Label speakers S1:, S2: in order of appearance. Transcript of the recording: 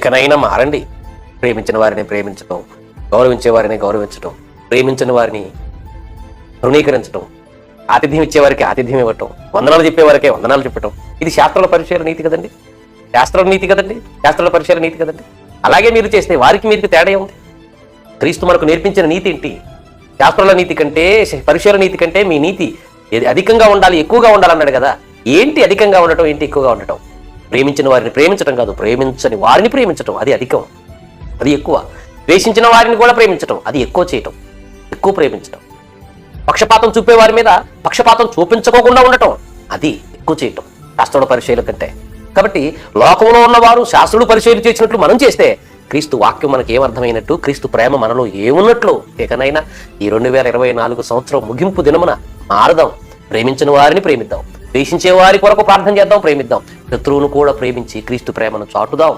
S1: ఇకనైనా మారండి. ప్రేమించిన వారిని ప్రేమించటం, గౌరవించే వారిని గౌరవించటం, ప్రేమించిన వారిని తృణీకరించడం, ఆతిథ్యం ఇచ్చేవారికి ఆతిథ్యం ఇవ్వటం, వందనాలు చెప్పేవారికే వందనాలు చెప్పటం. ఇది శాస్త్రాల పరిచయాల నీతి కదండి, శాస్త్రాల నీతి కదండి, శాస్త్రాల పరిచయాల నీతి కదండి. అలాగే మీరు చేస్తే వారికి మీకు తేడా ఉంది. క్రీస్తు మనకు నేర్పించిన నీతి ఏంటి? శాస్త్రాల నీతి కంటే, పరిచయాల నీతి కంటే మీ నీతి అధికంగా ఉండాలి, ఎక్కువగా ఉండాలన్నాడు కదా. ఏంటి అధికంగా ఉండటం, ఏంటి ఎక్కువగా ఉండటం? ప్రేమించిన వారిని ప్రేమించడం కాదు, ప్రేమించని వారిని ప్రేమించటం, అది అధికం, అది ఎక్కువ. ద్వేషించిన వారిని కూడా ప్రేమించటం, అది ఎక్కువ చేయటం, ఎక్కువ ప్రేమించటం. పక్షపాతం చూపే వారి మీద పక్షపాతం చూపించుకోకుండా ఉండటం, అది ఎక్కువ చేయటం శాస్త్రుల పరిచయాల కంటే. కాబట్టి లోకంలో ఉన్నవారు శాస్త్రులు పరిచయాలు చేసినట్లు మనం చేస్తే క్రీస్తు వాక్యం మనకి ఏమర్థమైనట్టు, క్రీస్తు ప్రేమ మనలో ఏమున్నట్లు. ఇకనైనా ఈ 2024 సంవత్సరం ముగింపు దినమున మారదాం. ప్రేమించిన వారిని ప్రేమిద్దాం, ద్వేషించే వారి కొరకు ప్రార్థన చేద్దాం, ప్రేమిద్దాం. శత్రువును కూడా ప్రేమించి క్రీస్తు ప్రేమను చాటుదాం.